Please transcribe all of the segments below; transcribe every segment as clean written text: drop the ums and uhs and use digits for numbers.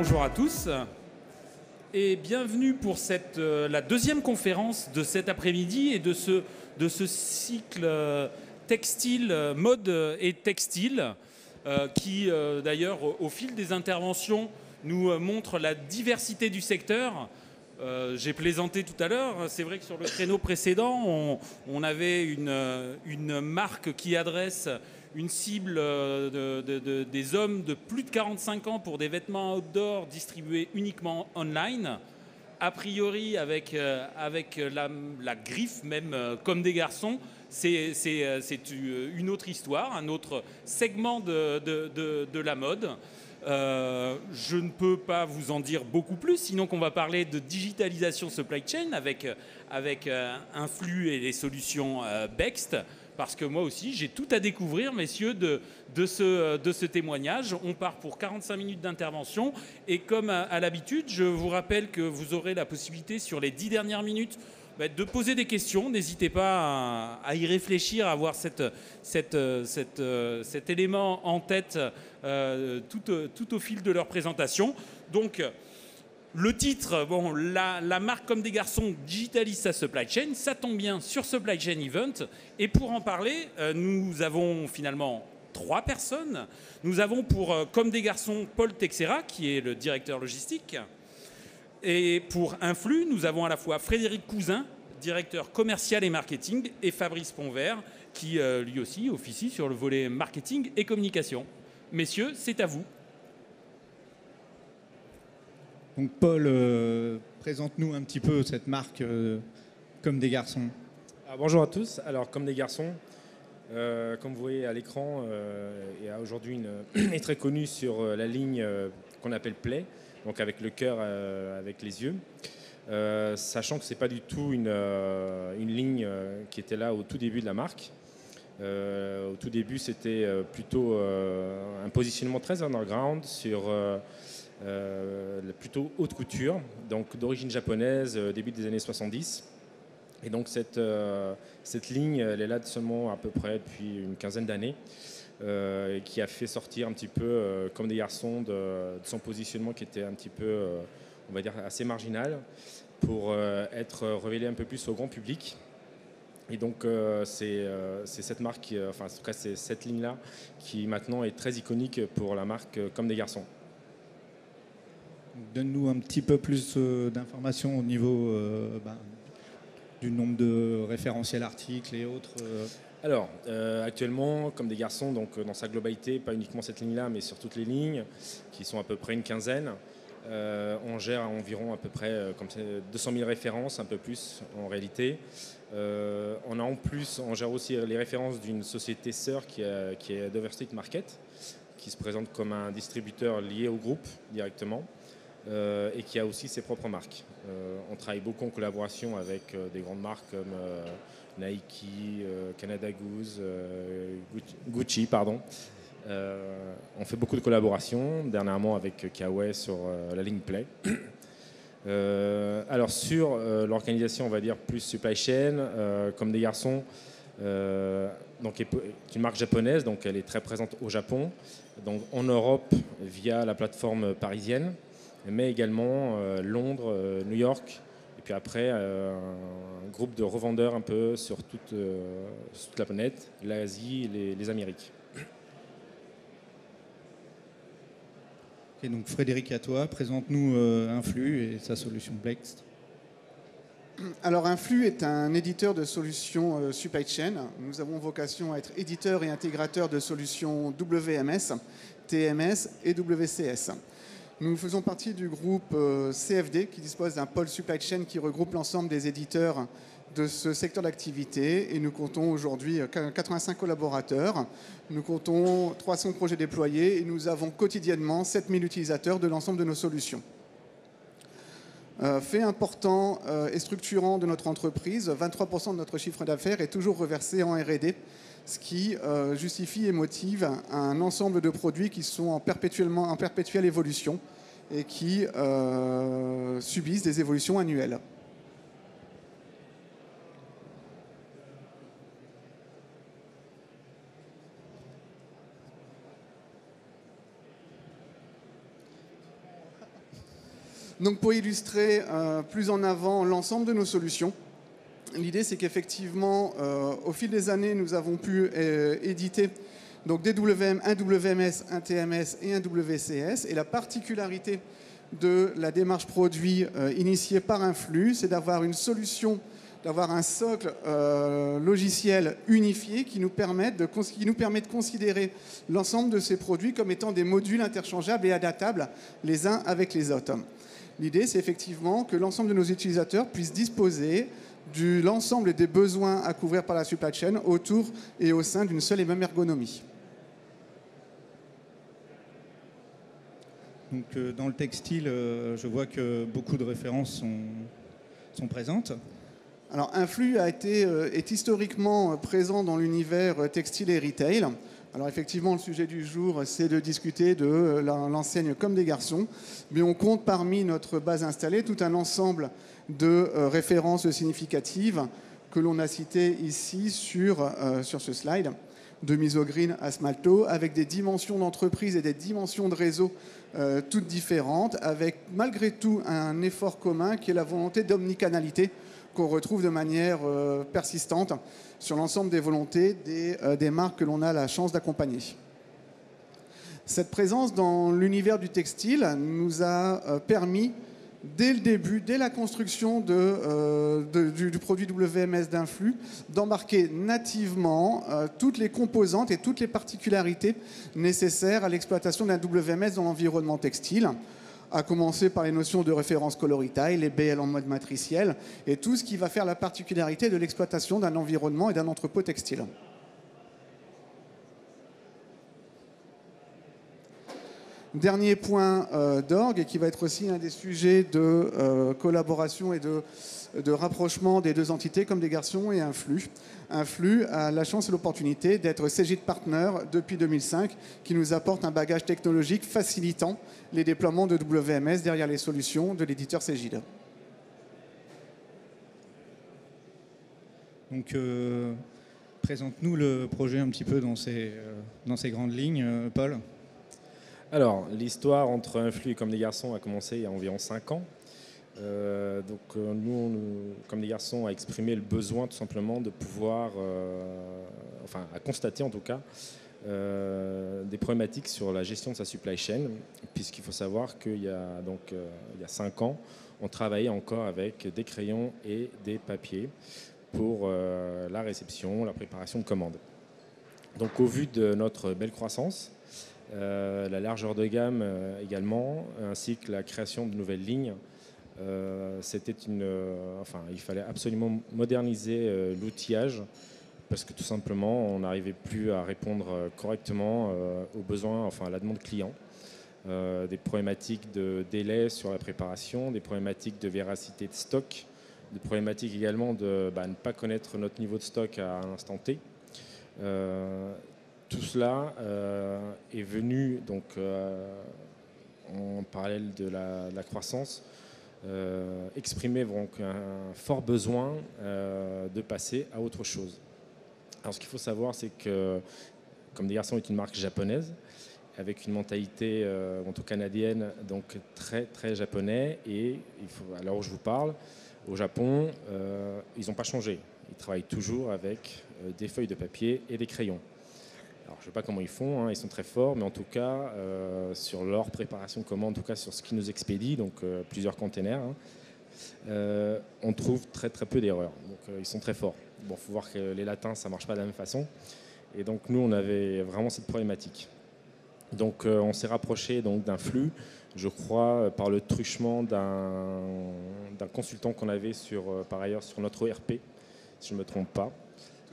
bonjour à tous et bienvenue pour la deuxième conférence de cet après-midi et de ce cycle textile, mode et textile qui d'ailleurs au fil des interventions nous montre la diversité du secteur. J'ai plaisanté tout à l'heure, c'est vrai que sur le créneau précédent on avait une marque qui adresse une cible des hommes de plus de 45 ans pour des vêtements outdoor distribués uniquement online. A priori, avec la griffe même comme des garçons, c'est une autre histoire, un autre segment de la mode. Je ne peux pas vous en dire beaucoup plus, sinon qu'on va parler de digitalisation supply chain avec Influx et les solutions Bext. Parce que moi aussi, j'ai tout à découvrir, messieurs, de ce témoignage. On part pour 45 minutes d'intervention. Et comme à l'habitude, je vous rappelle que vous aurez la possibilité, sur les 10 dernières minutes, de poser des questions. N'hésitez pas à y réfléchir, à avoir cet élément en tête tout au fil de leur présentation. Donc, le titre, bon, la marque comme des garçons digitalise sa supply chain. Ça tombe bien sur Supply Chain Event. Et pour en parler, nous avons finalement 3 personnes. Nous avons pour comme des garçons Paul Texera, qui est le directeur logistique. Et pour Influx, nous avons à la fois Frédéric Cousin, directeur commercial et marketing, et Fabrice Ponvert, qui lui aussi officie sur le volet marketing et communication. Messieurs, c'est à vous. Donc Paul, présente-nous un petit peu cette marque comme des garçons. Alors, bonjour à tous. Alors comme des garçons, comme vous voyez à l'écran, il y a aujourd'hui est très connue sur la ligne qu'on appelle Play, donc avec le cœur, avec les yeux. Sachant que c'est pas du tout une ligne qui était là au tout début de la marque. Au tout début, c'était plutôt un positionnement très underground sur plutôt haute couture, donc d'origine japonaise, début des années 70. Et donc cette ligne, elle est là seulement à peu près depuis une quinzaine d'années, qui a fait sortir un petit peu comme des garçons de son positionnement qui était un petit peu, on va dire, assez marginal, pour être révélé un peu plus au grand public. Et donc c'est cette marque, enfin en tout cas c'est cette ligne-là qui maintenant est très iconique pour la marque comme des garçons. Donne-nous un petit peu plus d'informations au niveau du nombre de référentiels articles et autres. Alors, actuellement, comme des garçons, donc dans sa globalité, pas uniquement cette ligne-là, mais sur toutes les lignes, qui sont à peu près une quinzaine, on gère environ à peu près comme 200 000 références, un peu plus en réalité. On gère aussi les références d'une société sœur qui est Dover Street Market, qui se présente comme un distributeur lié au groupe directement. Et qui a aussi ses propres marques. On travaille beaucoup en collaboration avec des grandes marques comme Nike, Canada Goose, Gucci, pardon. On fait beaucoup de collaborations, dernièrement avec Kawaii sur la ligne Play. Alors sur l'organisation, on va dire plus supply chain, comme des garçons, donc est une marque japonaise, donc elle est très présente au Japon, donc en Europe via la plateforme parisienne, mais également Londres, New York, et puis après un groupe de revendeurs un peu sur toute la planète, l'Asie et les Amériques. Et donc Frédéric, à toi, présente-nous Influx et sa solution Bext. Alors Influx est un éditeur de solutions supply chain. Nous avons vocation à être éditeur et intégrateur de solutions WMS, TMS et WCS. Nous faisons partie du groupe CFD qui dispose d'un pôle supply chain qui regroupe l'ensemble des éditeurs de ce secteur d'activité et nous comptons aujourd'hui 85 collaborateurs. Nous comptons 300 projets déployés et nous avons quotidiennement 7000 utilisateurs de l'ensemble de nos solutions. Fait important et structurant de notre entreprise, 23% de notre chiffre d'affaires est toujours reversé en R&D, ce qui justifie et motive un ensemble de produits qui sont en perpétuelle évolution et qui subissent des évolutions annuelles. Donc pour illustrer plus en avant l'ensemble de nos solutions, l'idée c'est qu'effectivement, au fil des années, nous avons pu éditer donc des WM, un WMS, un TMS et un WCS. Et la particularité de la démarche produit initiée par Influx, c'est d'avoir une solution, d'avoir un socle logiciel unifié qui nous permet de considérer l'ensemble de ces produits comme étant des modules interchangeables et adaptables les uns avec les autres. L'idée, c'est effectivement que l'ensemble de nos utilisateurs puissent disposer de l'ensemble des besoins à couvrir par la supply chain autour et au sein d'une seule et même ergonomie. Donc, dans le textile, je vois que beaucoup de références sont présentes. Alors, Influx est historiquement présent dans l'univers textile et retail. Alors, effectivement, le sujet du jour, c'est de discuter de l'enseigne Comme des garçons. Mais on compte parmi notre base installée tout un ensemble de références significatives que l'on a citées ici sur ce slide, de Misogreen à Smalto, avec des dimensions d'entreprise et des dimensions de réseau toutes différentes, avec malgré tout un effort commun qui est la volonté d'omnicanalité qu'on retrouve de manière persistante sur l'ensemble des volontés des marques que l'on a la chance d'accompagner. Cette présence dans l'univers du textile nous a permis, dès le début, dès la construction du produit WMS d'Influx, d'embarquer nativement toutes les composantes et toutes les particularités nécessaires à l'exploitation d'un WMS dans l'environnement textile, à commencer par les notions de référence coloritaille, les BL en mode matriciel, et tout ce qui va faire la particularité de l'exploitation d'un environnement et d'un entrepôt textile. Dernier point d'orgue, et qui va être aussi un des sujets de collaboration et de rapprochement des deux entités, Comme des garçons et Influx. Influx a la chance et l'opportunité d'être Cegid Partner depuis 2005, qui nous apporte un bagage technologique facilitant les déploiements de WMS derrière les solutions de l'éditeur Cegid. Donc, présente-nous le projet un petit peu dans ses grandes lignes, Paul. Alors, l'histoire entre Influx et Comme des garçons a commencé il y a environ 5 ans. Nous, Comme des garçons, a exprimé le besoin tout simplement de pouvoir, à constater en tout cas, des problématiques sur la gestion de sa supply chain, puisqu'il faut savoir qu'il y a 5 ans, on travaillait encore avec des crayons et des papiers pour la réception, la préparation de commandes. Donc au vu de notre belle croissance, la largeur de gamme également, ainsi que la création de nouvelles lignes, il fallait absolument moderniser l'outillage parce que tout simplement on n'arrivait plus à répondre correctement aux besoins, à la demande client. Des problématiques de délai sur la préparation, des problématiques de véracité de stock, des problématiques également de ne pas connaître notre niveau de stock à un instant T. Tout cela est venu donc en parallèle de la croissance exprimer donc un fort besoin de passer à autre chose. Alors ce qu'il faut savoir, c'est que Comme des garçons est une marque japonaise avec une mentalité canadienne, donc très très japonais, et à l'heure où je vous parle, au Japon, ils n'ont pas changé. Ils travaillent toujours avec des feuilles de papier et des crayons. Alors, je ne sais pas comment ils font, ils sont très forts, mais en tout cas, sur leur préparation de commandes, en tout cas sur ce qu'ils nous expédient, donc plusieurs containers, on trouve très très peu d'erreurs. Donc ils sont très forts. Bon, faut voir que les latins, ça ne marche pas de la même façon. Et donc nous, on avait vraiment cette problématique. Donc on s'est rapproché d'Influx, je crois, par le truchement d'un consultant qu'on avait par ailleurs sur notre ERP, si je ne me trompe pas.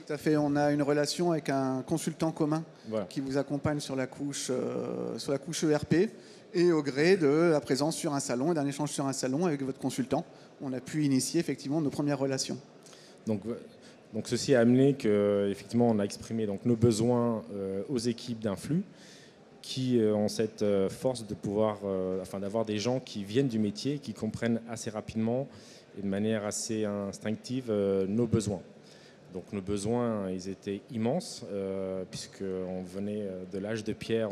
Tout à fait, on a une relation avec un consultant commun qui vous accompagne sur la couche ERP, et au gré de la présence sur un salon et d'un échange sur un salon avec votre consultant, on a pu initier effectivement nos premières relations. Donc ceci a amené qu'effectivement on a exprimé nos besoins aux équipes d'Influx qui ont cette force de pouvoir, d'avoir des gens qui viennent du métier, qui comprennent assez rapidement et de manière assez instinctive nos besoins. Donc nos besoins, ils étaient immenses, puisqu'on venait de l'âge de pierre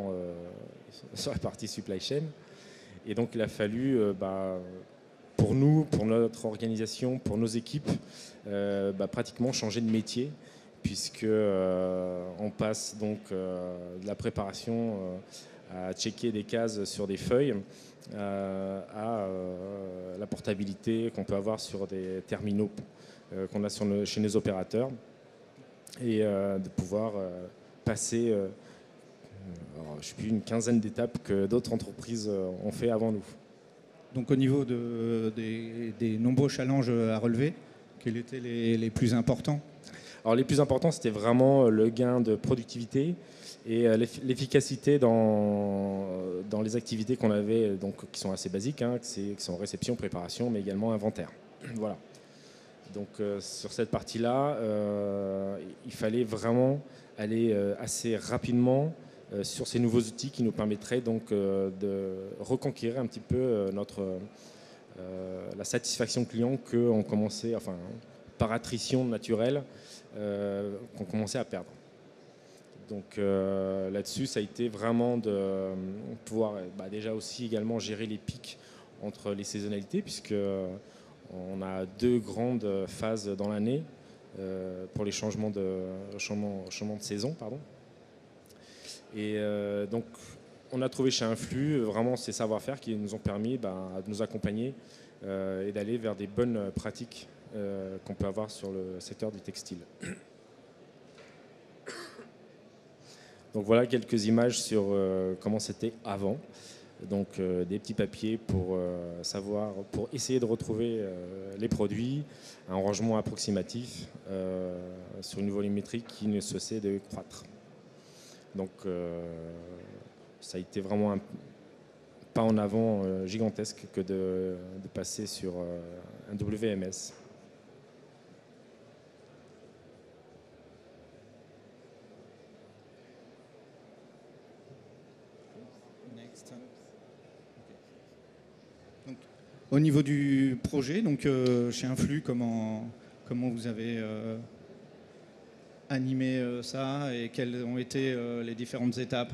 sur la partie supply chain. Et donc il a fallu, pour nous, pour notre organisation, pour nos équipes, pratiquement changer de métier, puisque on passe donc de la préparation à checker des cases sur des feuilles à la portabilité qu'on peut avoir sur des terminaux qu'on a chez nos opérateurs, et de pouvoir passer je sais plus, une quinzaine d'étapes que d'autres entreprises ont fait avant nous. Donc au niveau des nombreux challenges à relever, quels étaient les plus importants? Alors les plus importants, c'était vraiment le gain de productivité et l'efficacité dans les activités qu'on avait, donc, qui sont assez basiques, qui sont réception, préparation, mais également inventaire. Voilà. Donc sur cette partie-là, il fallait vraiment aller assez rapidement sur ces nouveaux outils qui nous permettraient donc de reconquérir un petit peu la satisfaction client qu'on commençait, enfin par attrition naturelle, qu'on commençait à perdre. Donc là-dessus, ça a été vraiment de pouvoir déjà aussi également gérer les pics entre les saisonnalités, puisque on a 2 grandes phases dans l'année pour les changements de saison, pardon. Et donc, on a trouvé chez Influx vraiment ces savoir-faire qui nous ont permis de nous accompagner et d'aller vers des bonnes pratiques qu'on peut avoir sur le secteur du textile. Donc voilà quelques images sur comment c'était avant. Donc des petits papiers pour essayer de retrouver les produits, un rangement approximatif sur une volumétrie qui ne cessait de croître. Donc ça a été vraiment un pas en avant gigantesque que de passer sur un WMS. Donc, au niveau du projet, donc chez Influx, comment vous avez animé ça et quelles ont été les différentes étapes?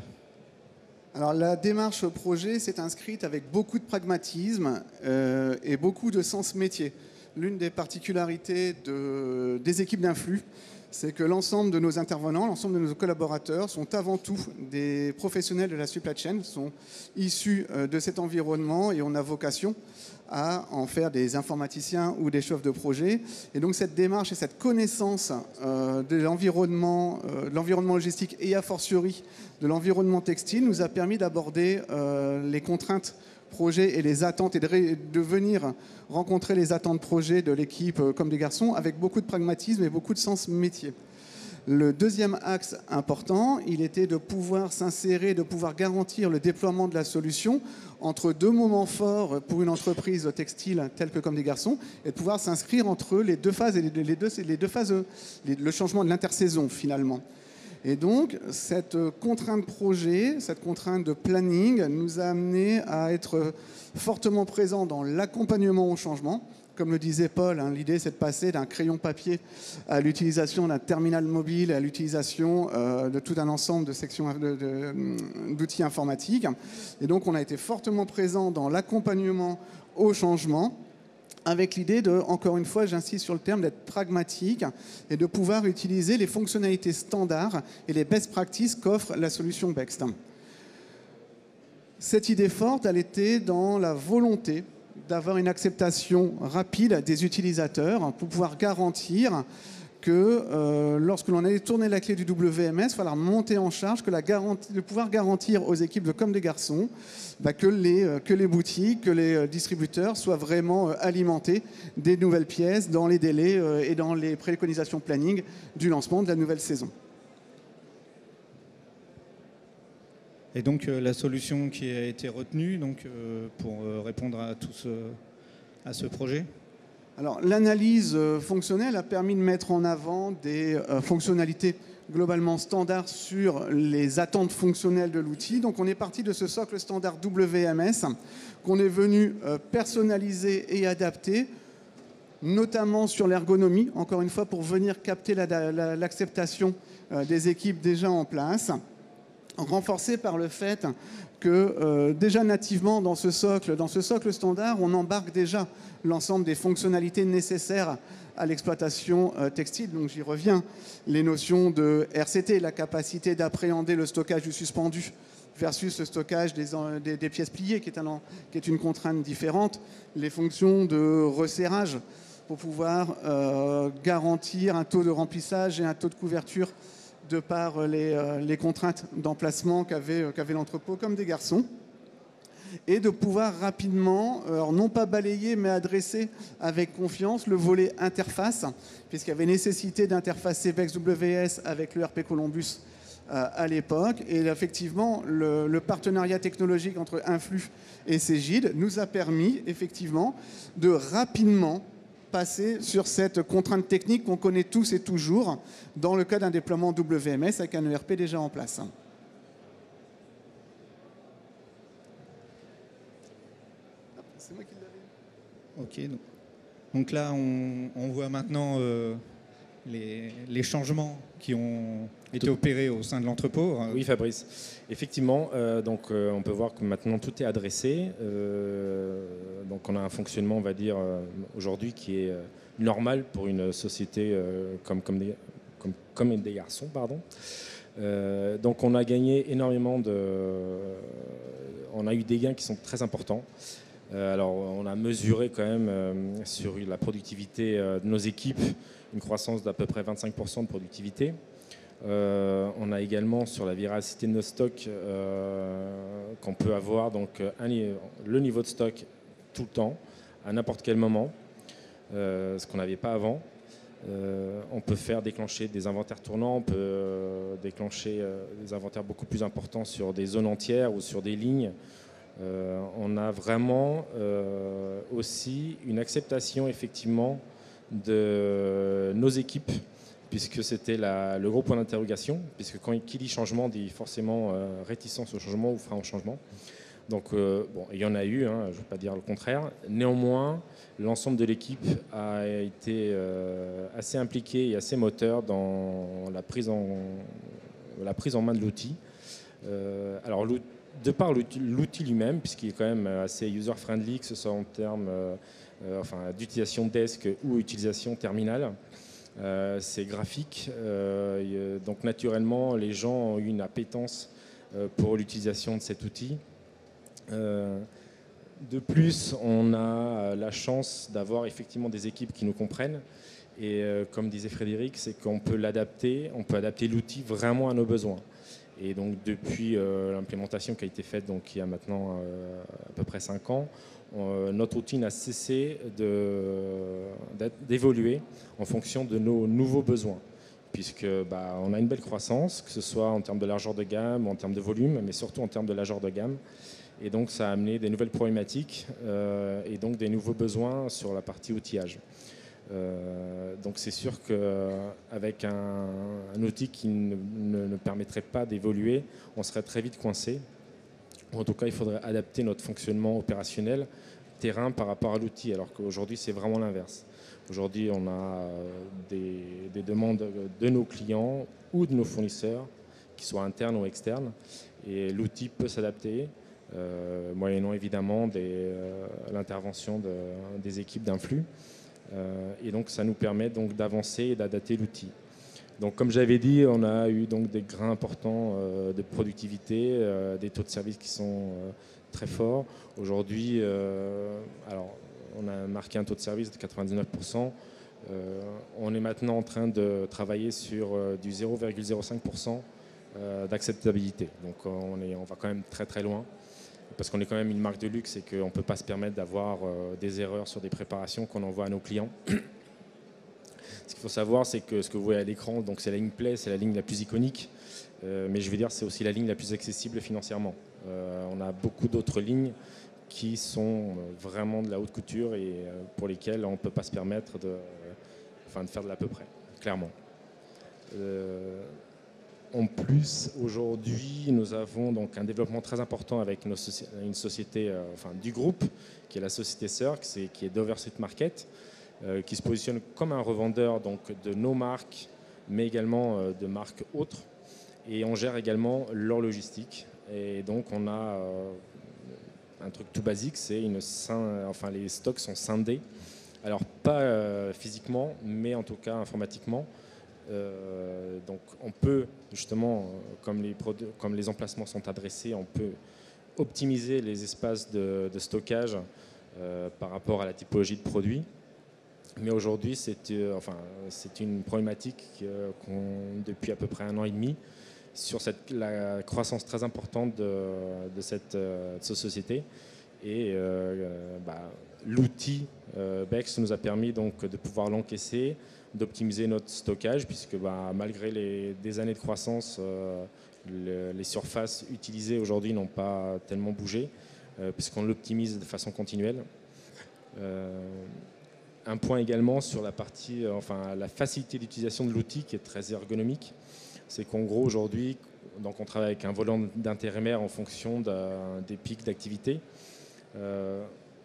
Alors la démarche projet s'est inscrite avec beaucoup de pragmatisme et beaucoup de sens métier. L'une des particularités des équipes d'Influx, c'est que l'ensemble de nos intervenants, l'ensemble de nos collaborateurs sont avant tout des professionnels de la supply chain, sont issus de cet environnement, et on a vocation à en faire des informaticiens ou des chefs de projet. Et donc cette démarche et cette connaissance de l'environnement logistique et a fortiori de l'environnement textile nous a permis d'aborder les contraintes projet et les attentes et de venir rencontrer les attentes projet de l'équipe Comme des Garçons avec beaucoup de pragmatisme et beaucoup de sens métier. Le deuxième axe important, il était de pouvoir s'insérer, de pouvoir garantir le déploiement de la solution entre 2 moments forts pour une entreprise textile telle que Comme des Garçons, et de pouvoir s'inscrire entre les 2 phases, le changement de l'intersaison finalement. Et donc, cette contrainte projet, cette contrainte de planning nous a amené à être fortement présents dans l'accompagnement au changement. Comme le disait Paul, l'idée c'est de passer d'un crayon papier à l'utilisation d'un terminal mobile, à l'utilisation de tout un ensemble de sections d'outils informatiques. Et donc on a été fortement présents dans l'accompagnement au changement, avec l'idée de, encore une fois, j'insiste sur le terme, d'être pragmatique et de pouvoir utiliser les fonctionnalités standards et les best practices qu'offre la solution Bext. Cette idée forte, elle était dans la volonté d'avoir une acceptation rapide des utilisateurs pour pouvoir garantir que lorsque l'on allait tourner la clé du WMS, il fallait monter en charge, de pouvoir garantir aux équipes de Comme des Garçons que les boutiques, que les distributeurs soient vraiment alimentés des nouvelles pièces dans les délais et dans les préconisations planning du lancement de la nouvelle saison. Et donc la solution qui a été retenue pour répondre à ce projet? Alors l'analyse fonctionnelle a permis de mettre en avant des fonctionnalités globalement standards sur les attentes fonctionnelles de l'outil. Donc on est parti de ce socle standard WMS qu'on est venu personnaliser et adapter, notamment sur l'ergonomie, encore une fois pour venir capter l'acceptation des équipes déjà en place. renforcée par le fait que déjà nativement dans ce socle standard, on embarque déjà l'ensemble des fonctionnalités nécessaires à l'exploitation textile. Donc j'y reviens, les notions de RCT, la capacité d'appréhender le stockage du suspendu versus le stockage des pièces pliées, qui est une contrainte différente, les fonctions de resserrage pour pouvoir garantir un taux de remplissage et un taux de couverture de par les contraintes d'emplacement qu'avait l'entrepôt comme des garçons, et de pouvoir rapidement, alors non pas balayer, mais adresser avec confiance le volet interface, puisqu'il y avait nécessité d'interfacer VEX WS avec le RP Columbus à l'époque. Et effectivement, le partenariat technologique entre Influx et Cegid nous a permis effectivement de rapidement passer sur cette contrainte technique qu'on connaît tous et toujours dans le cas d'un déploiement WMS avec un ERP déjà en place. C'est moi qui l'avais. Ok. Donc là, on voit maintenant les changements qui ont été opérés au sein de l'entrepôt. Oui, Fabrice. Effectivement, on peut voir que maintenant tout est adressé. Donc on a un fonctionnement, on va dire, aujourd'hui qui est normal pour une société comme des garçons. Pardon. Donc on a gagné énormément on a eu des gains qui sont très importants. Alors on a mesuré quand même sur la productivité de nos équipes une croissance d'à peu près 25% de productivité. On a également sur la véracité de nos stocks qu'on peut avoir donc le niveau de stock tout le temps, à n'importe quel moment, ce qu'on n'avait pas avant. On peut faire déclencher des inventaires tournants, on peut déclencher des inventaires beaucoup plus importants sur des zones entières ou sur des lignes. On a vraiment aussi une acceptation effectivement de nos équipes, puisque c'était le gros point d'interrogation, puisque qui dit changement dit forcément réticence au changement ou frein au changement. Donc il y en a eu, je ne veux pas dire le contraire. Néanmoins, l'ensemble de l'équipe a été assez impliqué et assez moteur dans la prise en main de l'outil. Alors de par l'outil lui-même, puisqu'il est quand même assez user-friendly, que ce soit en termes d'utilisation desk ou utilisation terminale. C'est graphique, donc naturellement les gens ont eu une appétence pour l'utilisation de cet outil. De plus, on a la chance d'avoir effectivement des équipes qui nous comprennent, et comme disait Frédéric, c'est qu'on peut l'adapter, on peut adapter l'outil vraiment à nos besoins. Et donc depuis l'implémentation qui a été faite donc il y a maintenant à peu près 5 ans, notre outil n'a cessé d'évoluer en fonction de nos nouveaux besoins, puisque on a une belle croissance, que ce soit en termes de largeur de gamme, en termes de volume, mais surtout en termes de largeur de gamme. Et donc ça a amené des nouvelles problématiques et donc des nouveaux besoins sur la partie outillage. Donc c'est sûr qu'avec un outil qui ne permettrait pas d'évoluer, on serait très vite coincé. En tout cas, il faudrait adapter notre fonctionnement opérationnel terrain par rapport à l'outil, alors qu'aujourd'hui, c'est vraiment l'inverse. Aujourd'hui, on a des demandes de nos clients ou de nos fournisseurs, qui soient internes ou externes, et l'outil peut s'adapter, moyennant évidemment l'intervention des équipes d'Influx. Et donc, ça nous permet donc d'avancer et d'adapter l'outil. Donc, comme j'avais dit, on a eu donc des gains importants de productivité, des taux de service qui sont très forts. Aujourd'hui, on a marqué un taux de service de 99%. On est maintenant en train de travailler sur du 0,05% d'acceptabilité. Donc, on va quand même très très loin, parce qu'on est quand même une marque de luxe et qu'on ne peut pas se permettre d'avoir des erreurs sur des préparations qu'on envoie à nos clients. Ce qu'il faut savoir, c'est que ce que vous voyez à l'écran, donc c'est la ligne Play, c'est la ligne la plus iconique, mais je veux dire c'est aussi la ligne la plus accessible financièrement. On a beaucoup d'autres lignes qui sont vraiment de la haute couture et pour lesquelles on ne peut pas se permettre de faire de l'à peu près, clairement. En plus, aujourd'hui, nous avons donc un développement très important avec une société du groupe, qui est la société sœur, qui est d'Overstreet Market, qui se positionne comme un revendeur donc, de nos marques, mais également de marques autres. et on gère également leur logistique. Et donc on a un truc tout basique, c'est les stocks sont scindés. Alors pas physiquement, mais en tout cas informatiquement. Donc on peut justement, comme les emplacements sont adressés, on peut optimiser les espaces de stockage par rapport à la typologie de produit. Mais aujourd'hui, c'est une problématique depuis à peu près 1 an et demi sur la croissance très importante de cette société. Et l'outil BEX nous a permis donc de pouvoir l'encaisser, d'optimiser notre stockage, puisque malgré des années de croissance, les surfaces utilisées aujourd'hui n'ont pas tellement bougé, puisqu'on l'optimise de façon continuelle. Un point également sur la partie, la facilité d'utilisation de l'outil qui est très ergonomique, c'est qu'en gros aujourd'hui, donc on travaille avec un volant d'intérimaire en fonction des pics d'activité.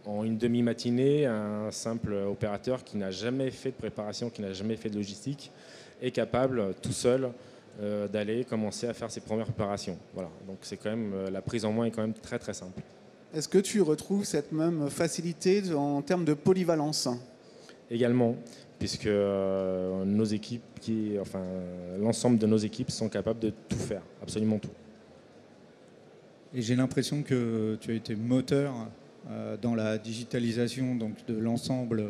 En une demi-matinée, un simple opérateur qui n'a jamais fait de préparation, qui n'a jamais fait de logistique, est capable tout seul d'aller commencer à faire ses premières préparations. Voilà. Donc c'est quand même, la prise en main est quand même très très simple. Est-ce que tu retrouves cette même facilité en termes de polyvalence ? Également, puisque nos équipes, l'ensemble de nos équipes sont capables de tout faire, absolument tout. Et j'ai l'impression que tu as été moteur dans la digitalisation donc de l'ensemble.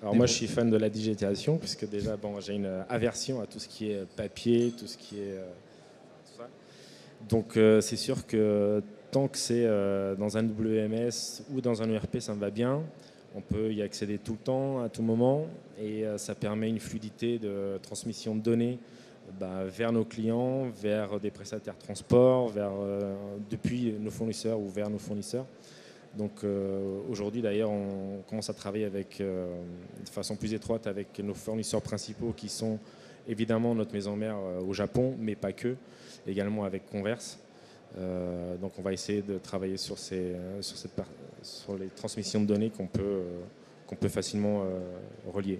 Alors moi, je suis fan de la digitalisation, puisque déjà, j'ai une aversion à tout ce qui est papier, tout ce qui est tout ça. Donc c'est sûr que tant que c'est dans un WMS ou dans un ERP, ça me va bien. On peut y accéder tout le temps, à tout moment, et ça permet une fluidité de transmission de données vers nos clients, vers des prestataires de transport, depuis nos fournisseurs ou vers nos fournisseurs. Donc aujourd'hui d'ailleurs on commence à travailler de façon plus étroite avec nos fournisseurs principaux qui sont évidemment notre maison mère au Japon, mais pas que, également avec Converse. Donc on va essayer de travailler sur les transmissions de données qu'on peut facilement relier.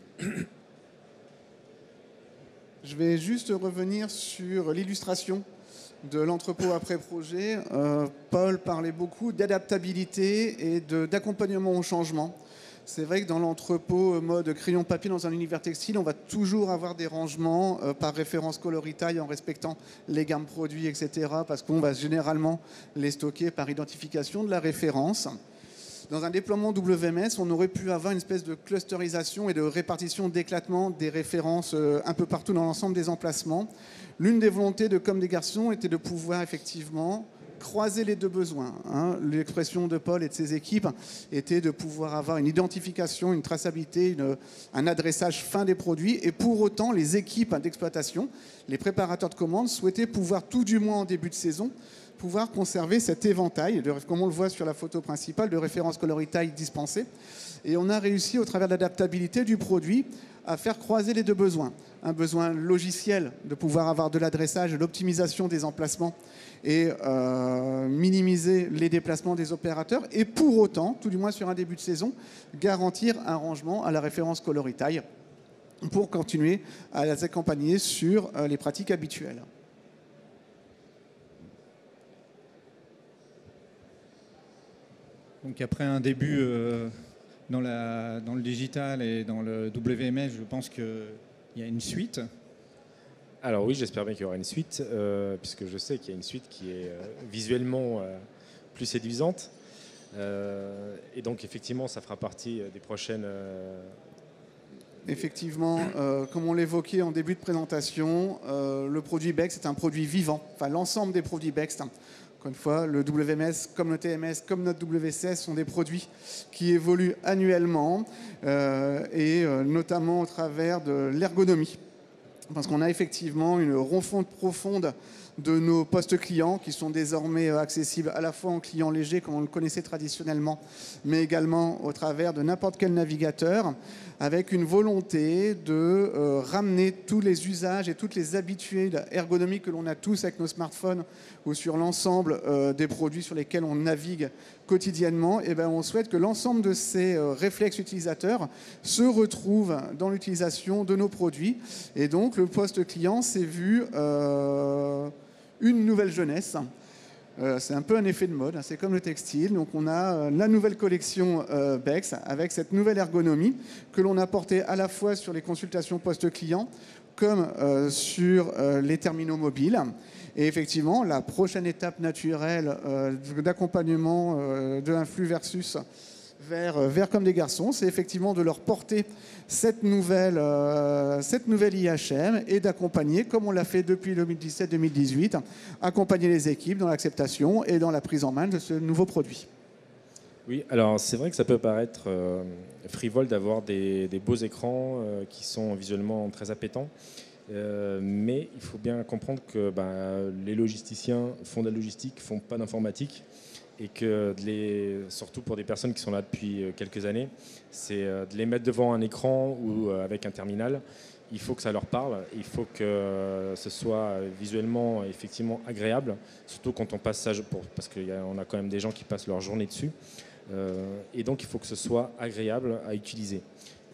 Je vais juste revenir sur l'illustration de l'entrepôt après projet. Paul parlait beaucoup d'adaptabilité et d'accompagnement au changement. C'est vrai que dans l'entrepôt mode crayon papier dans un univers textile, on va toujours avoir des rangements par référence coloritaille en respectant les gammes produits, etc. Parce qu'on va généralement les stocker par identification de la référence. Dans un déploiement WMS, on aurait pu avoir une espèce de clusterisation et de répartition d'éclatement des références un peu partout dans l'ensemble des emplacements. L'une des volontés de Comme des Garçons était de pouvoir effectivement croiser les deux besoins. L'expression de Paul et de ses équipes était de pouvoir avoir une identification, une traçabilité, un adressage fin des produits. Et pour autant, les équipes d'exploitation, les préparateurs de commandes, souhaitaient pouvoir, tout du moins en début de saison, pouvoir conserver cet éventail, comme on le voit sur la photo principale, de références coloritaille dispensées. Et on a réussi, au travers de l'adaptabilité du produit, à faire croiser les deux besoins. Un besoin logiciel de pouvoir avoir de l'adressage, de l'optimisation des emplacements et minimiser les déplacements des opérateurs. Et pour autant, tout du moins sur un début de saison, garantir un rangement à la référence coloritaille pour continuer à les accompagner sur les pratiques habituelles. Donc après un début dans le digital et dans le WMS, je pense qu'il y a une suite. Alors oui, j'espère bien qu'il y aura une suite, puisque je sais qu'il y a une suite qui est visuellement plus séduisante. Et donc effectivement, ça fera partie des prochaines... Effectivement, comme on l'évoquait en début de présentation, le produit BEX est un produit vivant. Enfin, l'ensemble des produits BEX, encore une fois, le WMS, comme le TMS, comme notre WCS sont des produits qui évoluent annuellement et notamment au travers de l'ergonomie. Parce qu'on a effectivement une refonte profonde de nos postes clients qui sont désormais accessibles à la fois en client léger comme on le connaissait traditionnellement, mais également au travers de n'importe quel navigateur, avec une volonté de ramener tous les usages et toutes les habitudes ergonomiques que l'on a tous avec nos smartphones ou sur l'ensemble des produits sur lesquels on navigue quotidiennement. Et on souhaite que l'ensemble de ces réflexes utilisateurs se retrouvent dans l'utilisation de nos produits. Et donc le poste client s'est vu une nouvelle jeunesse. C'est un peu un effet de mode, hein, c'est comme le textile. Donc on a la nouvelle collection BEX avec cette nouvelle ergonomie que l'on a portée à la fois sur les consultations post-client comme sur les terminaux mobiles. Et effectivement, la prochaine étape naturelle d'accompagnement de un flux versus vers comme des garçons, c'est effectivement de leur porter cette nouvelle IHM et d'accompagner, comme on l'a fait depuis 2017-2018, accompagner les équipes dans l'acceptation et dans la prise en main de ce nouveau produit. Oui, alors c'est vrai que ça peut paraître frivole d'avoir des beaux écrans qui sont visuellement très appétants. Mais il faut bien comprendre que les logisticiens font de la logistique, font pas d'informatique, et que surtout pour des personnes qui sont là depuis quelques années, c'est de les mettre devant un écran ou avec un terminal. Il faut que ça leur parle, il faut que ce soit visuellement effectivement agréable, surtout quand on passe ça, parce qu'on a quand même des gens qui passent leur journée dessus, et donc il faut que ce soit agréable à utiliser.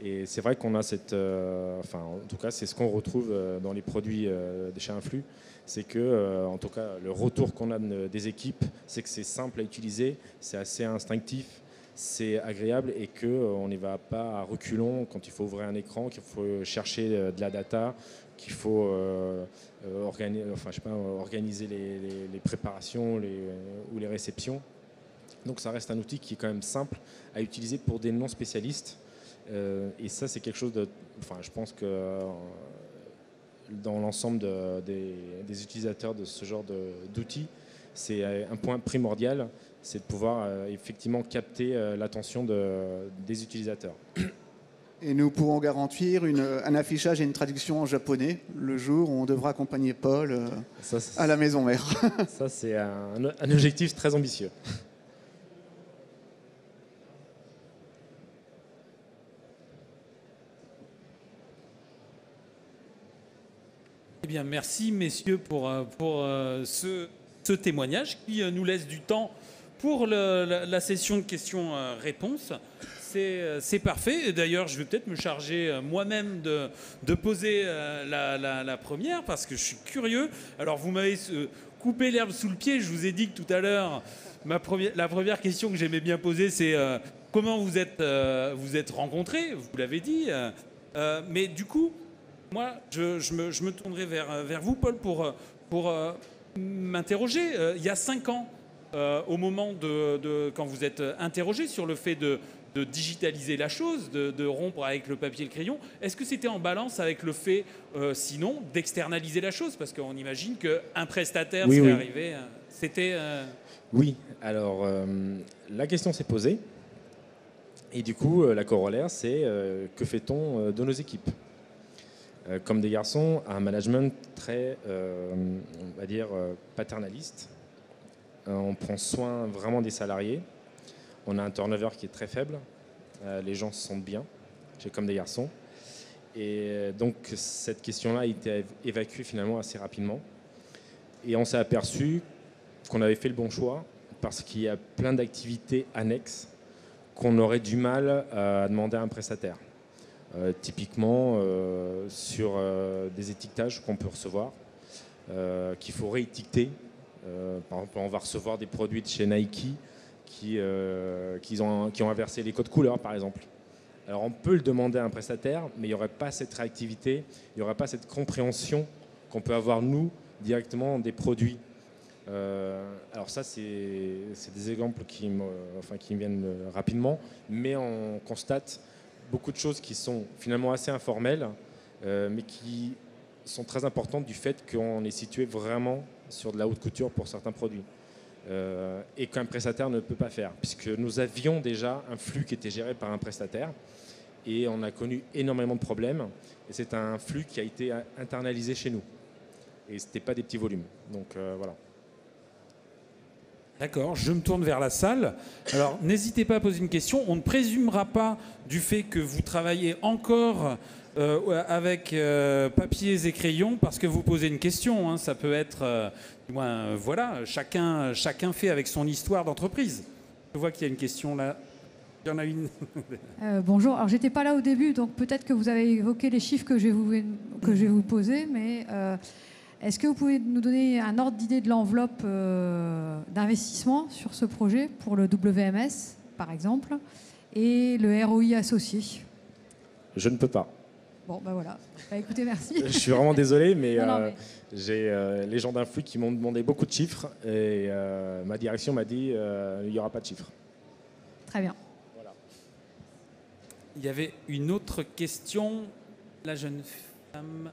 Et c'est vrai qu'on a en tout cas, c'est ce qu'on retrouve dans les produits de chez Influx. C'est que, en tout cas, le retour qu'on a des équipes, c'est que c'est simple à utiliser, c'est assez instinctif, c'est agréable et qu'on n'y va pas à reculons quand il faut ouvrir un écran, qu'il faut chercher de la data, qu'il faut organiser les préparations ou les réceptions. Donc ça reste un outil qui est quand même simple à utiliser pour des non-spécialistes. Et ça, c'est quelque chose de... je pense que dans l'ensemble des utilisateurs de ce genre d'outils, c'est un point primordial, c'est de pouvoir effectivement capter l'attention des utilisateurs. Et nous pourrons garantir un affichage et une traduction en japonais le jour où on devra accompagner Paul à la maison mère. Ça, c'est un objectif très ambitieux. Eh bien, merci messieurs pour ce témoignage qui nous laisse du temps pour la session de questions-réponses. C'est parfait. D'ailleurs, je vais peut-être me charger moi-même de poser la première parce que je suis curieux. Alors, vous m'avez coupé l'herbe sous le pied. Je vous ai dit que tout à l'heure, la première question que j'aimais bien poser, c'est comment vous êtes rencontrés. Vous l'avez dit. Mais du coup, moi, je me tournerai vers vous, Paul, pour m'interroger. Il y a 5 ans, au moment quand vous êtes interrogé sur le fait de digitaliser la chose, de rompre avec le papier et le crayon, est-ce que c'était en balance avec le fait, sinon, d'externaliser la chose? Parce qu'on imagine qu'un prestataire serait arrivé. C'était... Oui, alors la question s'est posée. Et du coup, la corollaire, c'est que fait-on de nos équipes? Comme des garçons, un management très, on va dire, paternaliste. On prend soin vraiment des salariés. On a un turnover qui est très faible. Les gens se sentent bien chez Comme des garçons. Et donc, cette question-là a été évacuée finalement assez rapidement. Et on s'est aperçu qu'on avait fait le bon choix parce qu'il y a plein d'activités annexes qu'on aurait du mal à demander à un prestataire. Typiquement sur des étiquetages qu'on peut recevoir, qu'il faut réétiqueter. Par exemple, on va recevoir des produits de chez Nike qui ont inversé les codes couleurs, par exemple. Alors on peut le demander à un prestataire, mais il n'y aurait pas cette réactivité, il n'y aurait pas cette compréhension qu'on peut avoir, nous, directement des produits. Alors ça, c'est des exemples qui me viennent rapidement, mais on constate beaucoup de choses qui sont finalement assez informelles, mais qui sont très importantes du fait qu'on est situé vraiment sur de la haute couture pour certains produits. Et qu'un prestataire ne peut pas faire, puisque nous avions déjà un flux qui était géré par un prestataire, et on a connu énormément de problèmes, et c'est un flux qui a été internalisé chez nous. Et ce n'était pas des petits volumes. Donc voilà. D'accord, je me tourne vers la salle. Alors, n'hésitez pas à poser une question. On ne présumera pas du fait que vous travaillez encore avec papiers et crayons parce que vous posez une question. Hein. Ça peut être... voilà, chacun fait avec son histoire d'entreprise. Je vois qu'il y a une question là. Il y en a une. Bonjour. Alors, j'étais pas là au début, donc peut-être que vous avez évoqué les chiffres que je vais vous poser, mais... Est-ce que vous pouvez nous donner un ordre d'idée de l'enveloppe d'investissement sur ce projet pour le WMS, par exemple, et le ROI associé? Je ne peux pas. Bon, ben voilà. Bah, écoutez, merci. Je suis vraiment désolé, mais, Non, j'ai les gens d'Influx qui m'ont demandé beaucoup de chiffres et ma direction m'a dit il n'y aura pas de chiffres. Très bien. Voilà. Il y avait une autre question. La jeune femme.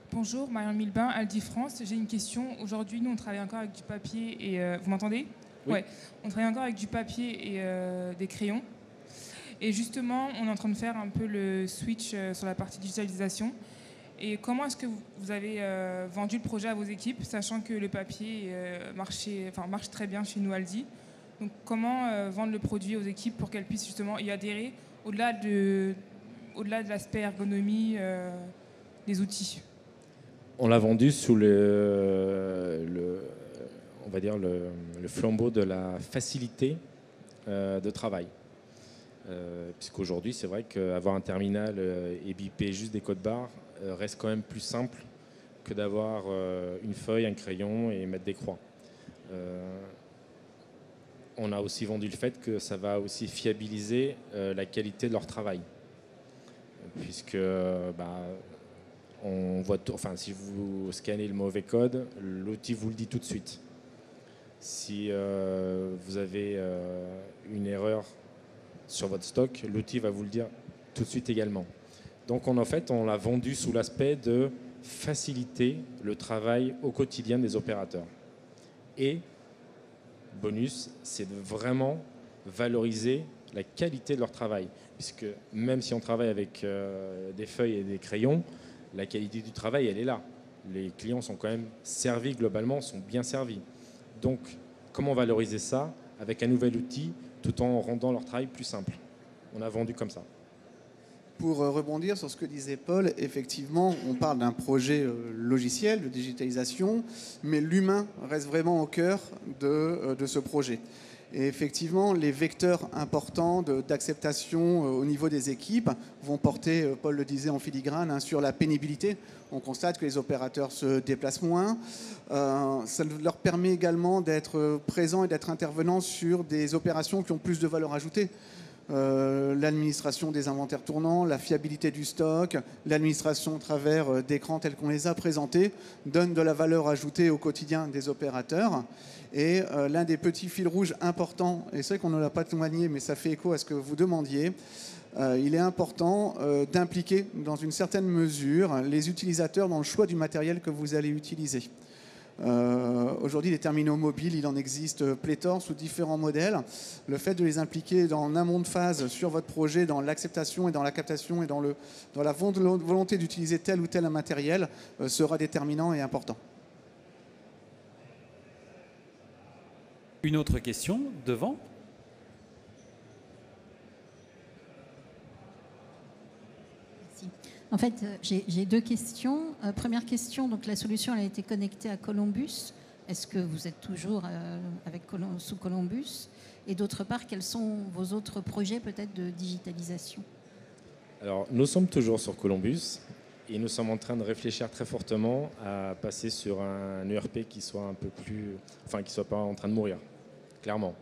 Bonjour, Marianne Milbain, Aldi France. J'ai une question. Aujourd'hui, nous, on travaille encore avec du papier et... vous m'entendez? Oui. Ouais. On travaille encore avec du papier et des crayons. Et justement, on est en train de faire un peu le switch sur la partie digitalisation. Et comment est-ce que vous avez vendu le projet à vos équipes, sachant que le papier marche très bien chez nous, Aldi? Donc, comment vendre le produit aux équipes pour qu'elles puissent justement y adhérer, au-delà de l'aspect ergonomie des outils? On l'a vendu sous on va dire le flambeau de la facilité de travail. Puisqu'aujourd'hui, c'est vrai qu'avoir un terminal et biper juste des codes barres reste quand même plus simple que d'avoir une feuille, un crayon et mettre des croix. On a aussi vendu le fait que ça va aussi fiabiliser la qualité de leur travail. Puisque on voit si vous scannez le mauvais code, l'outil vous le dit tout de suite. Si vous avez une erreur sur votre stock, l'outil va vous le dire tout de suite également. Donc on l'a vendu sous l'aspect de faciliter le travail au quotidien des opérateurs. Et, bonus, c'est de vraiment valoriser la qualité de leur travail. Puisque même si on travaille avec des feuilles et des crayons, la qualité du travail, elle est là. Les clients sont quand même servis globalement, sont bien servis. Donc, comment valoriser ça avec un nouvel outil tout en rendant leur travail plus simple? On a vendu comme ça. Pour rebondir sur ce que disait Paul, effectivement, on parle d'un projet logiciel de digitalisation, mais l'humain reste vraiment au cœur de ce projet. Et effectivement, les vecteurs importants d'acceptation au niveau des équipes vont porter, Paul le disait en filigrane, sur la pénibilité. On constate que les opérateurs se déplacent moins. Ça leur permet également d'être présents et d'être intervenants sur des opérations qui ont plus de valeur ajoutée. L'administration des inventaires tournants, la fiabilité du stock, l'administration au travers d'écrans tels qu'on les a présentés donne de la valeur ajoutée au quotidien des opérateurs. Et l'un des petits fils rouges importants, et c'est vrai qu'on ne l'a pas témoigné, mais ça fait écho à ce que vous demandiez, il est important d'impliquer dans une certaine mesure les utilisateurs dans le choix du matériel que vous allez utiliser. Aujourd'hui, les terminaux mobiles, il en existe pléthore sous différents modèles. Le fait de les impliquer en amont de phase sur votre projet, dans l'acceptation et dans la captation et dans la volonté d'utiliser tel ou tel matériel sera déterminant et important. Une autre question, devant. Merci. En fait, j'ai deux questions. Première question, donc la solution elle a été connectée à Columbus. Est-ce que vous êtes toujours sous Columbus? Et d'autre part, quels sont vos autres projets peut-être de digitalisation? Alors, nous sommes toujours sur Columbus et nous sommes en train de réfléchir très fortement à passer sur un ERP qui soit un peu plus... Enfin, qui ne soit pas en train de mourir, clairement.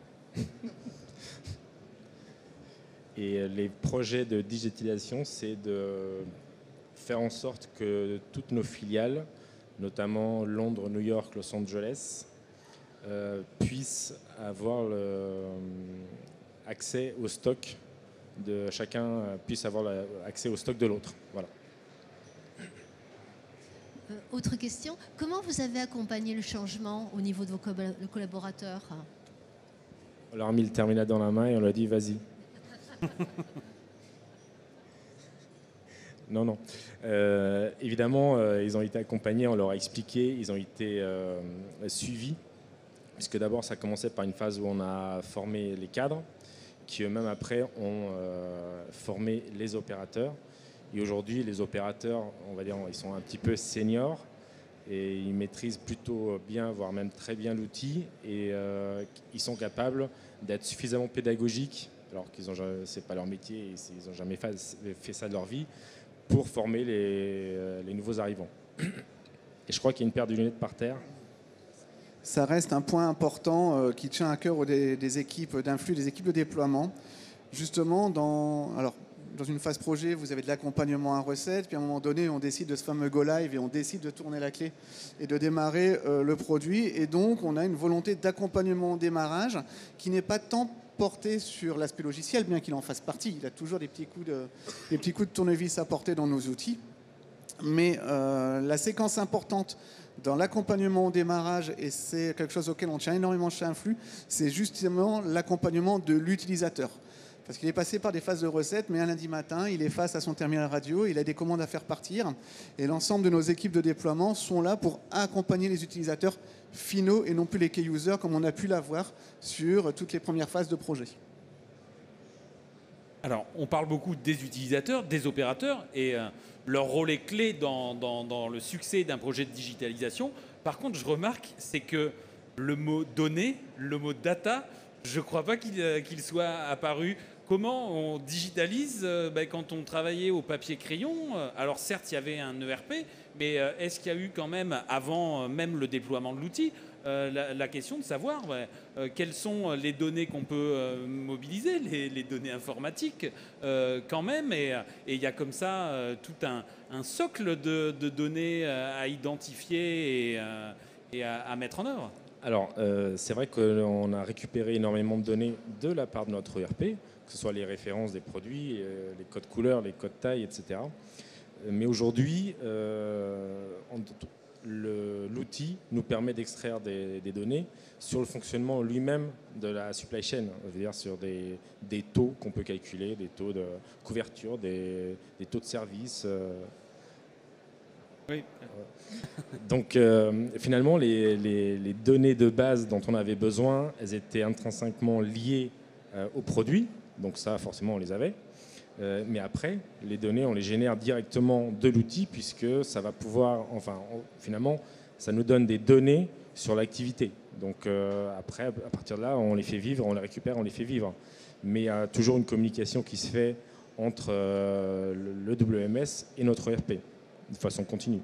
Et les projets de digitalisation, c'est de faire en sorte que toutes nos filiales, notamment Londres, New York, Los Angeles, puissent avoir accès au stock de chacun, puisse avoir accès au stock de l'autre. Voilà. Autre question, comment vous avez accompagné le changement au niveau de vos collaborateurs? On leur a mis le terminal dans la main et on leur a dit vas-y. Non. Évidemment, ils ont été accompagnés, on leur a expliqué, ils ont été suivis. Puisque d'abord, ça commençait par une phase où on a formé les cadres, qui eux-mêmes après ont formé les opérateurs. Et aujourd'hui, les opérateurs, on va dire, ils sont un petit peu seniors et ils maîtrisent plutôt bien, voire même très bien l'outil. Et ils sont capables d'être suffisamment pédagogiques, alors qu'ils c'est pas leur métier, ils n'ont jamais fait ça de leur vie, pour former les nouveaux arrivants. Et je crois qu'il y a une paire de lunettes par terre. Ça reste un point important qui tient à cœur des équipes d'influx, des équipes de déploiement. Justement, dans une phase projet, vous avez de l'accompagnement à recette, puis à un moment donné, on décide de ce fameux go live et on décide de tourner la clé et de démarrer le produit. Et donc, on a une volonté d'accompagnement au démarrage qui n'est pas tant porté sur l'aspect logiciel, bien qu'il en fasse partie. Il a toujours des petits coups de tournevis à porter dans nos outils. Mais la séquence importante dans l'accompagnement au démarrage, et c'est quelque chose auquel on tient énormément chez Influx, c'est justement l'accompagnement de l'utilisateur. Parce qu'il est passé par des phases de recettes, mais un lundi matin, il est face à son terminal radio, il a des commandes à faire partir. Et l'ensemble de nos équipes de déploiement sont là pour accompagner les utilisateurs finaux et non plus les key users, comme on a pu l'avoir sur toutes les premières phases de projet. Alors, on parle beaucoup des utilisateurs, des opérateurs, et leur rôle est clé dans le succès d'un projet de digitalisation. Par contre, je remarque, c'est que le mot données, le mot data, je ne crois pas qu'il soit apparu. Comment on digitalise quand on travaillait au papier-crayon? Alors certes, il y avait un ERP, mais est-ce qu'il y a eu quand même, avant même le déploiement de l'outil, la question de savoir quelles sont les données qu'on peut mobiliser, les données informatiques quand même, et il y a comme ça tout un socle de données à identifier et à mettre en œuvre. Alors, c'est vrai qu'on a récupéré énormément de données de la part de notre ERP, que ce soit les références des produits, les codes couleurs, les codes taille, etc. Mais aujourd'hui, l'outil nous permet d'extraire des données sur le fonctionnement lui-même de la supply chain, c'est-à-dire sur des taux qu'on peut calculer, des taux de couverture, des taux de service. Oui. Donc finalement, les données de base dont on avait besoin, elles étaient intrinsèquement liées au produit, donc ça forcément on les avait. Mais après, les données, on les génère directement de l'outil puisque ça va pouvoir, finalement, ça nous donne des données sur l'activité. Donc après, à partir de là, on les fait vivre, on les récupère, on les fait vivre. Mais il y a toujours une communication qui se fait entre le WMS et notre ERP de façon continue.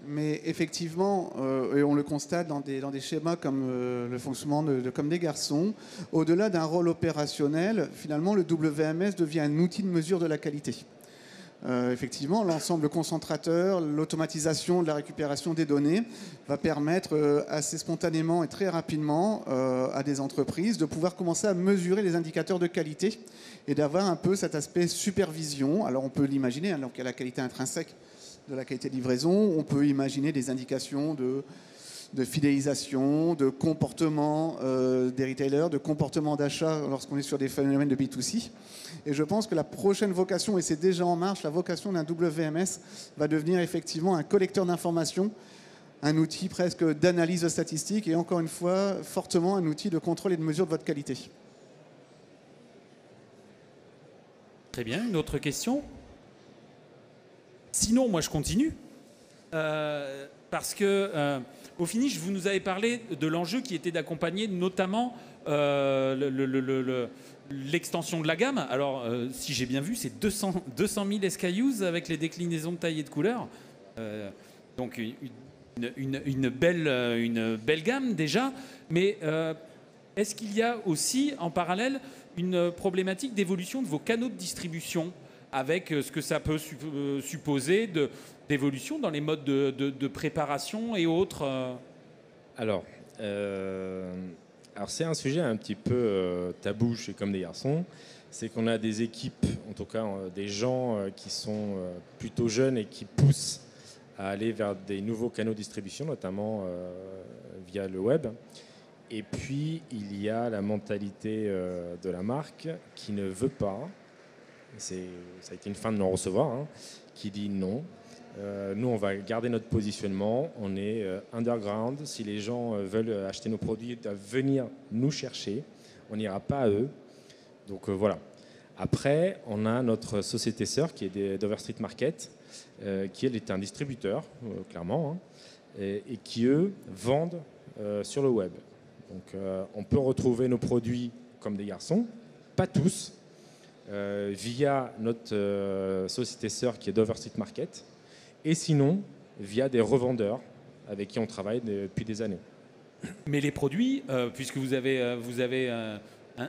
Mais effectivement, et on le constate dans des schémas comme le fonctionnement comme des garçons, au-delà d'un rôle opérationnel, finalement, le WMS devient un outil de mesure de la qualité. Effectivement, l'ensemble concentrateur, l'automatisation de la récupération des données va permettre assez spontanément et très rapidement à des entreprises de pouvoir commencer à mesurer les indicateurs de qualité et d'avoir un peu cet aspect supervision. Alors on peut l'imaginer, donc il y a la qualité intrinsèque de la qualité de livraison, on peut imaginer des indications de fidélisation, de comportement des retailers, de comportement d'achat lorsqu'on est sur des phénomènes de B2C. Et je pense que la prochaine vocation, et c'est déjà en marche, la vocation d'un WMS va devenir effectivement un collecteur d'informations, un outil presque d'analyse statistique et encore une fois, fortement un outil de contrôle et de mesure de votre qualité. Très bien, une autre question? Sinon, moi je continue. Parce que au finish, vous nous avez parlé de l'enjeu qui était d'accompagner notamment l'extension de la gamme. Alors, si j'ai bien vu, c'est 200 000 SKUs avec les déclinaisons de taille et de couleur. Donc, une belle gamme déjà. Mais est-ce qu'il y a aussi, en parallèle, une problématique d'évolution de vos canaux de distribution avec ce que ça peut supposer d'évolution dans les modes de préparation et autres? Alors c'est un sujet un petit peu tabou chez Comme des garçons. C'est qu'on a des équipes, en tout cas des gens qui sont plutôt jeunes et qui poussent à aller vers des nouveaux canaux de distribution, notamment via le web. Et puis, il y a la mentalité de la marque qui ne veut pas, ça a été une fin de non-recevoir, qui dit non. Nous, on va garder notre positionnement, on est underground. Si les gens veulent acheter nos produits, ils doivent venir nous chercher. On n'ira pas à eux. Donc voilà. Après, on a notre société sœur qui est d'Overstreet Market, qui elle est un distributeur, clairement, et qui eux vendent sur le web. Donc on peut retrouver nos produits Comme des garçons, pas tous, via notre société sœur qui est Dover Street Market, et sinon via des revendeurs avec qui on travaille depuis des années. Mais les produits, puisque vous avez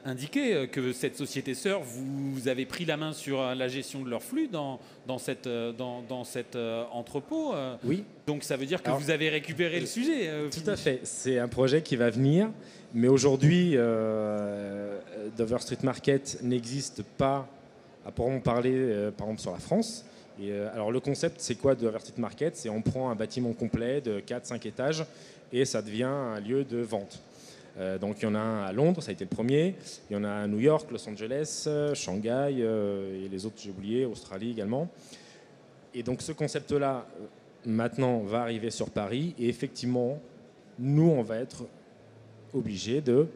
indiqué que cette société sœur, vous avez pris la main sur la gestion de leur flux dans cet entrepôt. Oui. Donc ça veut dire que vous avez récupéré le sujet. Tout à fait. C'est un projet qui va venir. Mais aujourd'hui, Dover Street Market n'existe pas à proprement parler, par exemple, sur la France. Et, alors le concept, c'est quoi Dover Street Market? C'est on prend un bâtiment complet de 4-5 étages et ça devient un lieu de vente. Donc il y en a un à Londres, ça a été le premier. Il y en a un à New York, Los Angeles, Shanghai et les autres j'ai oublié, Australie également. Et donc ce concept-là, maintenant, va arriver sur Paris. Et effectivement, nous, on va être obligés de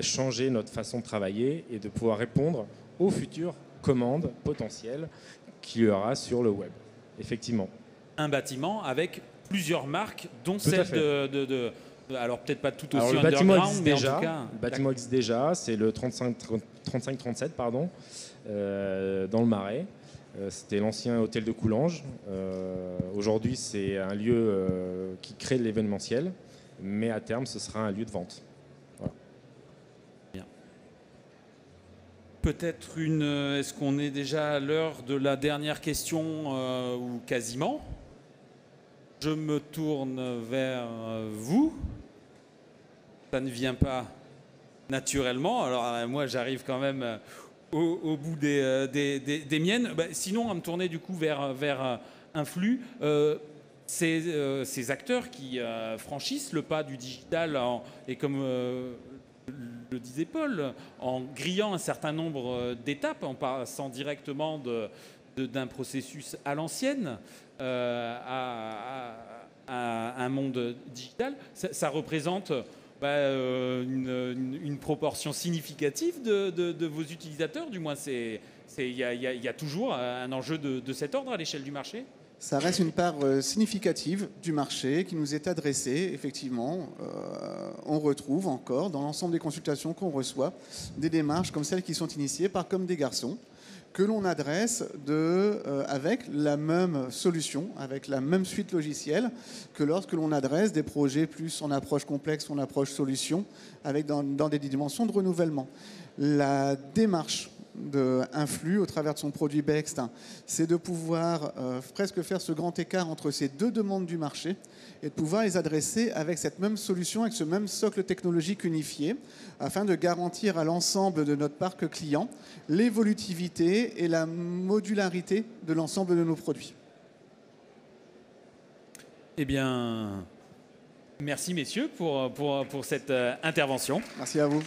changer notre façon de travailler et de pouvoir répondre aux futures commandes potentielles qu'il y aura sur le web. Effectivement. Un bâtiment avec plusieurs marques, dont celle alors peut-être pas tout aussi le bâtiment underground, existe mais déjà. en tout cas... Le bâtiment existe déjà, c'est le 35-37, pardon, dans le Marais. C'était l'ancien hôtel de Coulanges. Aujourd'hui, c'est un lieu qui crée de l'événementiel, mais à terme, ce sera un lieu de vente. Voilà. Bien. Peut-être est-ce qu'on est déjà à l'heure de la dernière question ou quasiment? Je me tourne vers vous. Ça ne vient pas naturellement. Alors moi, j'arrive quand même au bout des miennes. Sinon, à me tourner du coup vers un flux. Ces acteurs qui franchissent le pas du digital et comme le disait Paul, en grillant un certain nombre d'étapes, en passant directement d'un processus à l'ancienne à un monde digital, ça représente une proportion significative de vos utilisateurs. Du moins, il y a toujours un enjeu de cet ordre à l'échelle du marché. Ça reste une part significative du marché qui nous est adressée. Effectivement, on retrouve encore dans l'ensemble des consultations qu'on reçoit des démarches comme celles qui sont initiées par Comme des garçons, que l'on adresse avec la même solution, avec la même suite logicielle que lorsque l'on adresse des projets plus en approche complexe, en approche solution, avec dans des dimensions de renouvellement. La démarche d'un flux au travers de son produit Bext, c'est de pouvoir presque faire ce grand écart entre ces deux demandes du marché et de pouvoir les adresser avec cette même solution, avec ce même socle technologique unifié, afin de garantir à l'ensemble de notre parc client l'évolutivité et la modularité de l'ensemble de nos produits. Eh bien, merci messieurs pour cette intervention. Merci à vous.